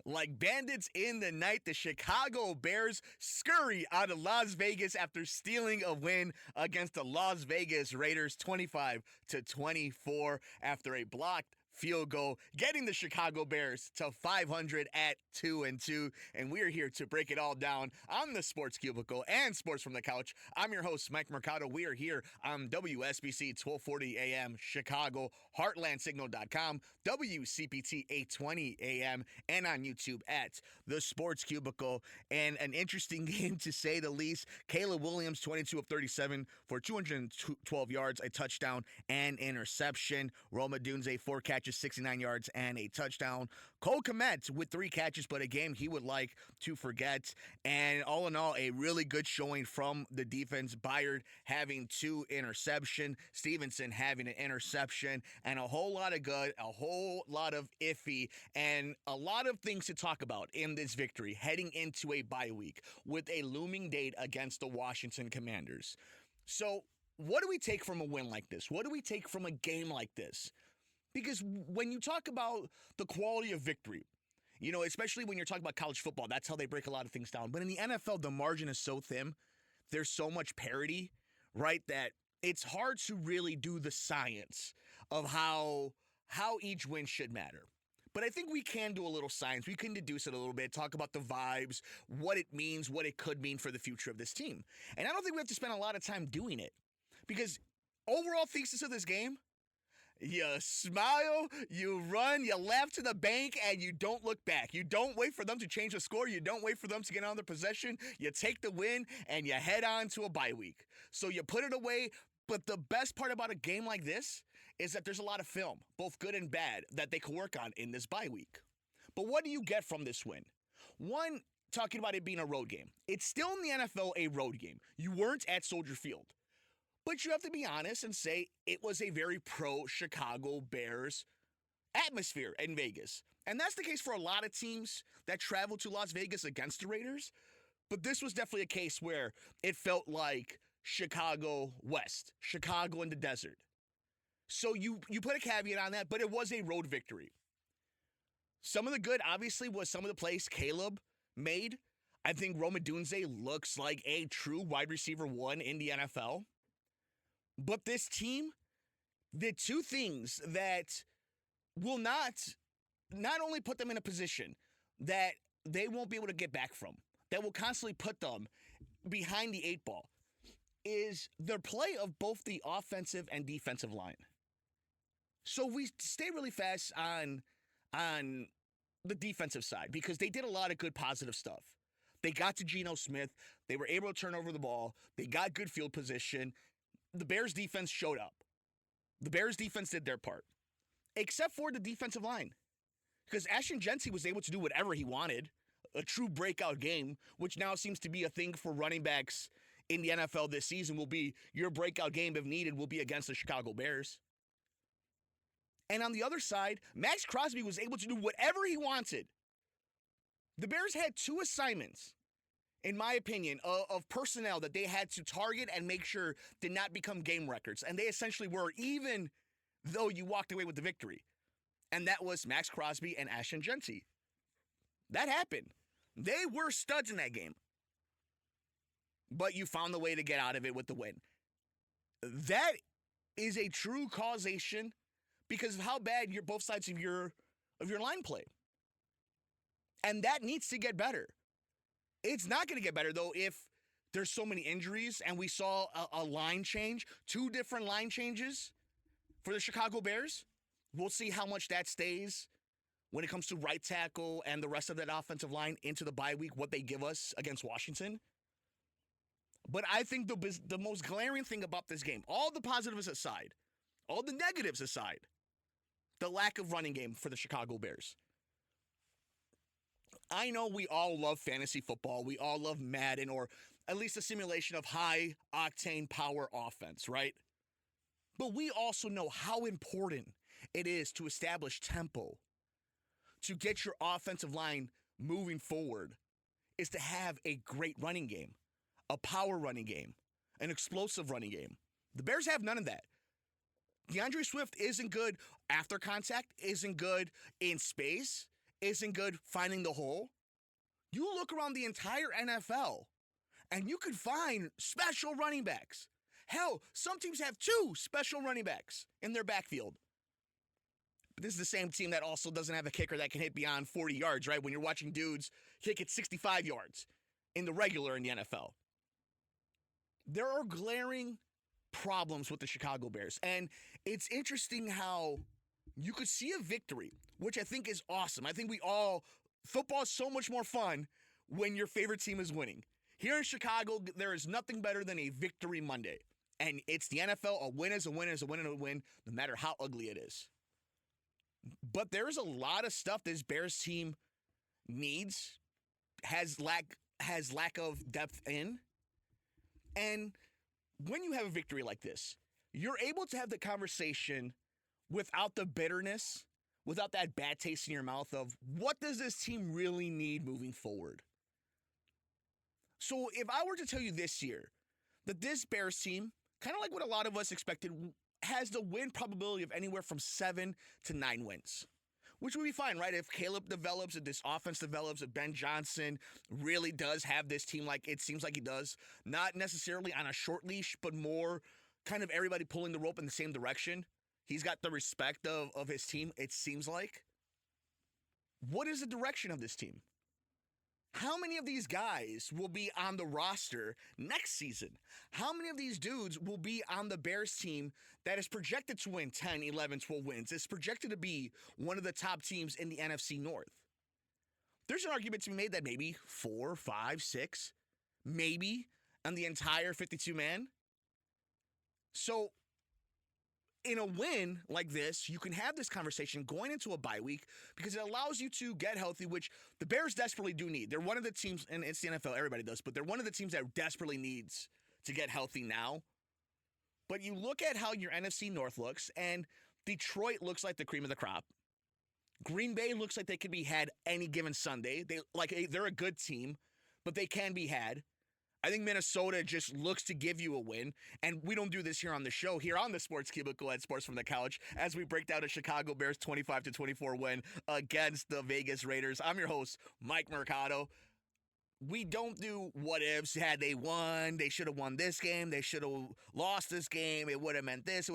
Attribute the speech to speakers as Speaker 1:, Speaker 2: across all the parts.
Speaker 1: Like bandits in the night, the Chicago Bears scurry out of Las Vegas after stealing a win against the Las Vegas Raiders 25-24 after a blocked field goal, getting the Chicago Bears to 500 at 2-2. And we're here to break it all down on the Sports Cubicle and Sports from the Couch. I'm your host, Mike Mercado. We are here on WSBC 1240 AM Chicago, HeartlandSignal.com, WCPT 820 AM, and on YouTube at the Sports Cubicle. And an interesting game to say the least. Caleb Williams, 22 of 37 for 212 yards, a touchdown and interception. Rome Odunze, 4 catches, 69 yards, and a touchdown. Cole Kmet with 3 catches, but a game he would like to forget. And all in all, a really good showing from the defense. Byard having 2 interceptions, Stevenson having an interception, and a whole lot of good, a whole lot of iffy, and a lot of things to talk about in this victory heading into a bye week with a looming date against the Washington Commanders. So what do we take from a win like this? What do we take from a game like this? Because when you talk about the quality of victory, you know, especially when you're talking about college football, that's how they break a lot of things down. But in the NFL, the margin is so thin. There's so much parity, right, that it's hard to really do the science of how each win should matter. But I think we can do a little science. We can deduce it a little bit, talk about the vibes, what it means, what it could mean for the future of this team. And I don't think we have to spend a lot of time doing it. Because overall thesis of this game, you smile, you run, you laugh to the bank, and you don't look back. You don't wait for them to change the score. You don't wait for them to get on the possession. You take the win, and you head on to a bye week. So you put it away, but the best part about a game like this is that there's a lot of film, both good and bad, that they can work on in this bye week. But what do you get from this win? One, talking about it being a road game. It's still in the NFL a road game. You weren't at Soldier Field. But you have to be honest and say it was a very pro-Chicago Bears atmosphere in Vegas. And that's the case for a lot of teams that travel to Las Vegas against the Raiders. But this was definitely a case where it felt like Chicago West, Chicago in the desert. So you put a caveat on that, but it was a road victory. Some of the good, obviously, was some of the plays Caleb made. I think Rome Odunze looks like a true wide receiver 1 in the NFL. But this team did 2 things that will not only put them in a position that they won't be able to get back from, that will constantly put them behind the 8 ball, is their play of both the offensive and defensive line. So we stay really fast on the defensive side because they did a lot of good positive stuff. They got to Geno Smith. They were able to turn over the ball. They got good field position. The Bears defense showed up. The Bears defense did their part, except for the defensive line. Because Ashton Jeanty was able to do whatever he wanted, a true breakout game, which now seems to be a thing for running backs in the NFL this season. Will be your breakout game, if needed, will be against the Chicago Bears. And on the other side, Max Crosby was able to do whatever he wanted. The Bears had 2 assignments, in my opinion, of personnel that they had to target and make sure did not become game records. And they essentially were, even though you walked away with the victory. And that was Max Crosby and Ashton Jeanty. That happened. They were studs in that game. But you found the way to get out of it with the win. That is a true causation because of how bad both sides of your line play. And that needs to get better. It's not going to get better, though, if there's so many injuries, and we saw a line change, 2 different line changes for the Chicago Bears. We'll see how much that stays when it comes to right tackle and the rest of that offensive line into the bye week, what they give us against Washington. But I think the most glaring thing about this game, all the positives aside, all the negatives aside, the lack of running game for the Chicago Bears. I know we all love fantasy football. We all love Madden, or at least a simulation of high-octane power offense, right? But we also know how important it is to establish tempo, to get your offensive line moving forward, is to have a great running game, a power running game, an explosive running game. The Bears have none of that. DeAndre Swift isn't good after contact, isn't good in space, isn't good finding the hole. You look around the entire NFL, and you could find special running backs. Hell, some teams have 2 special running backs in their backfield. But this is the same team that also doesn't have a kicker that can hit beyond 40 yards, right? When you're watching dudes kick at 65 yards in the regular in the NFL. There are glaring problems with the Chicago Bears. And it's interesting how you could see a victory, which I think is awesome. I think football is so much more fun when your favorite team is winning. Here in Chicago, there is nothing better than a victory Monday. And it's the NFL. A win is a win is a win is a win, no matter how ugly it is. But there's a lot of stuff this Bears team needs, has lack of depth in. And when you have a victory like this, you're able to have the conversation without the bitterness, without that bad taste in your mouth of what does this team really need moving forward. So if I were to tell you this year that this Bears team, kind of like what a lot of us expected, has the win probability of anywhere from 7 to 9 wins, which would be fine, right? If Caleb develops, if this offense develops, if Ben Johnson really does have this team like it seems like he does, not necessarily on a short leash, but more kind of everybody pulling the rope in the same direction. He's got the respect of his team, it seems like. What is the direction of this team? How many of these guys will be on the roster next season? How many of these dudes will be on the Bears team that is projected to win 10, 11, 12 wins? It's projected to be one of the top teams in the NFC North. There's an argument to be made that maybe 4, 5, 6, maybe on the entire 52-man. So in a win like this, you can have this conversation going into a bye week because it allows you to get healthy, which the Bears desperately do need. They're one of the teams, and it's the NFL, everybody does, but they're one of the teams that desperately needs to get healthy now. But you look at how your NFC North looks, and Detroit looks like the cream of the crop. Green Bay looks like they could be had any given Sunday. They're a good team, but they can be had. I think Minnesota just looks to give you a win, and we don't do this here on the show, here on the Sports Cubicle at Sports from the Couch, as we break down a Chicago Bears 25-24 win against the Vegas Raiders. I'm your host, Mike Mercado. We don't do what ifs. Had they won, they should have won this game, they should have lost this game, it would have meant this.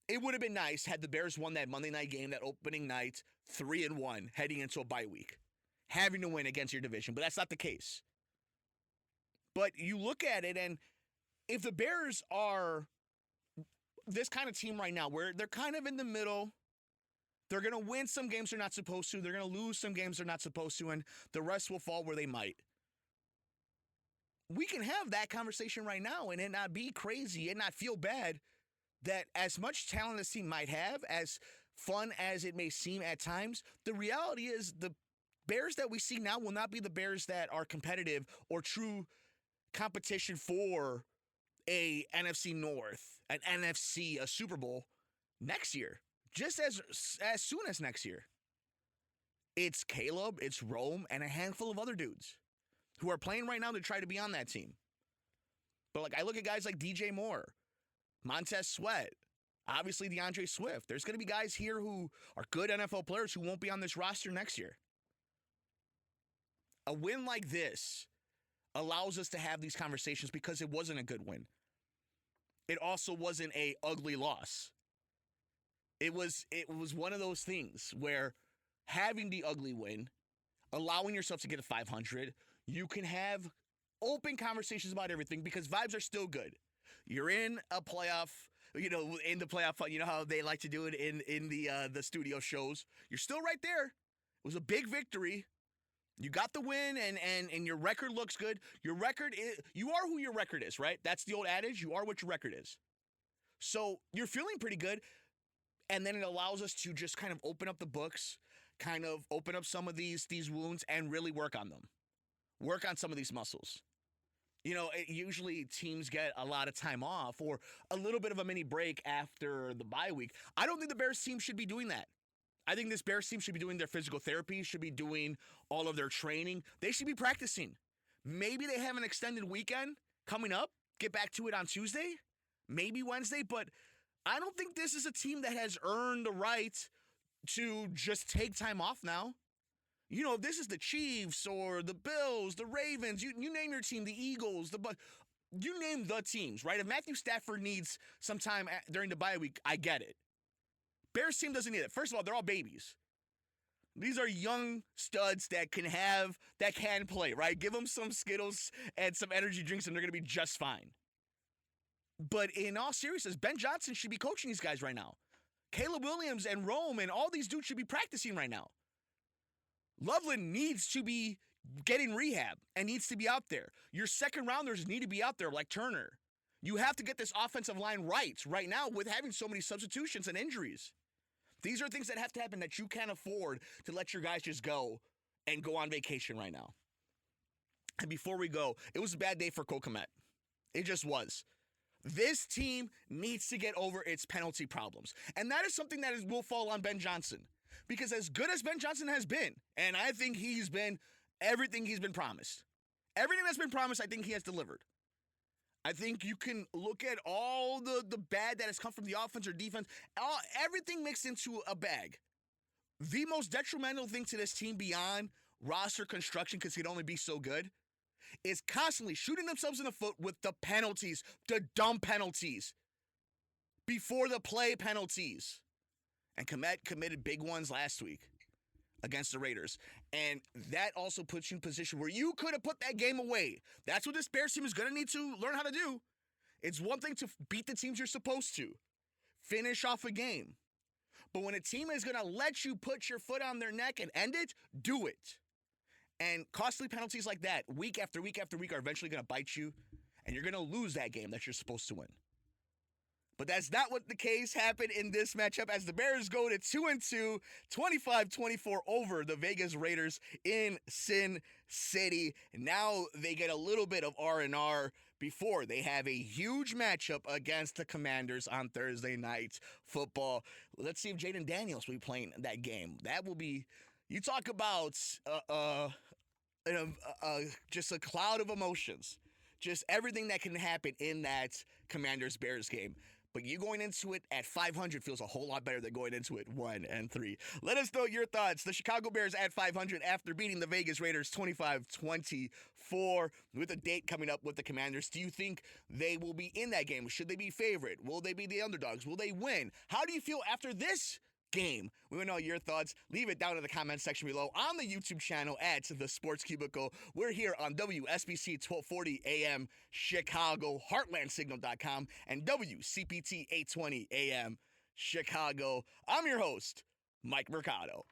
Speaker 1: It would have been nice had the Bears won that Monday night game, that opening night, 3-1, heading into a bye week, having to win against your division, but that's not the case. But you look at it, and if the Bears are this kind of team right now, where they're kind of in the middle, they're going to win some games they're not supposed to, they're going to lose some games they're not supposed to, and the rest will fall where they might. We can have that conversation right now and it not be crazy and not feel bad that as much talent this team might have, as fun as it may seem at times, the reality is the Bears that we see now will not be the Bears that are competitive or true competition for a NFC North, an NFC, a Super Bowl next year, just as soon as next year. It's Caleb, it's Rome, and a handful of other dudes who are playing right now to try to be on that team. But I look at guys like DJ Moore, Montez Sweat, obviously DeAndre Swift. There's going to be guys here who are good NFL players who won't be on this roster next year. A win like this allows us to have these conversations because it wasn't a good win. It also wasn't a ugly loss. It was one of those things where having the ugly win, allowing yourself to get to 500, you can have open conversations about everything because vibes are still good. You're in a playoff, in the playoff, how they like to do it in the studio shows. You're still right there. It was a big victory. You got the win, and your record looks good. Your record is, you are who your record is, right? That's the old adage. You are what your record is. So you're feeling pretty good, and then it allows us to just kind of open up the books, kind of open up some of these wounds, and really work on them. Work on some of these muscles. Usually teams get a lot of time off or a little bit of a mini break after the bye week. I don't think the Bears team should be doing that. I think this Bears team should be doing their physical therapy, should be doing all of their training. They should be practicing. Maybe they have an extended weekend coming up, get back to it on Tuesday, maybe Wednesday, but I don't think this is a team that has earned the right to just take time off now. You know, if this is the Chiefs or the Bills, the Ravens, you name your team, the Eagles, you name the teams, right? If Matthew Stafford needs some time during the bye week, I get it. Bears team doesn't need it. First of all, they're all babies. These are young studs that can play, right? Give them some Skittles and some energy drinks and they're going to be just fine. But in all seriousness, Ben Johnson should be coaching these guys right now. Caleb Williams and Rome and all these dudes should be practicing right now. Loveland needs to be getting rehab and needs to be out there. Your second rounders need to be out there like Turner. You have to get this offensive line right now with having so many substitutions and injuries. These are things that have to happen that you can't afford to let your guys just go and go on vacation right now. And before we go, it was a bad day for Cole Kmet. It just was. This team needs to get over its penalty problems. And that is something that will fall on Ben Johnson. Because as good as Ben Johnson has been, and I think he's been everything he's been promised. Everything that's been promised, I think he has delivered. I think you can look at all the bad that has come from the offense or defense, everything mixed into a bag. The most detrimental thing to this team beyond roster construction, because he'd only be so good, is constantly shooting themselves in the foot with the penalties, the dumb penalties, before the play penalties. And Kmet committed big ones last week against the Raiders. And that also puts you in a position where you could have put that game away. That's what this Bears team is going to need to learn how to do. It's one thing to beat the teams you're supposed to. Finish off a game. But when a team is going to let you put your foot on their neck and end it, do it. And costly penalties like that, week after week after week, are eventually going to bite you. And you're going to lose that game that you're supposed to win. But that's not what the case happened in this matchup as the Bears go to 2-2, 25-24 over the Vegas Raiders in Sin City. Now they get a little bit of R&R before they have a huge matchup against the Commanders on Thursday night football. Let's see if Jaden Daniels will be playing that game. That will be, you talk about just a cloud of emotions. Just everything that can happen in that Commanders-Bears game. But you going into it at 500 feels a whole lot better than going into it 1-3. Let us know your thoughts. The Chicago Bears at 500 after beating the Vegas Raiders 25-24 with a date coming up with the Commanders. Do you think they will be in that game? Should they be favorite? Will they be the underdogs? Will they win? How do you feel after this game? We want to know your thoughts. Leave it down in the comment section below on the YouTube channel at the Sports Cubicle. We're here on WSBC 1240 AM Chicago, HeartlandSignal.com, and WCPT 820 AM Chicago. I'm your host, Mike Mercado.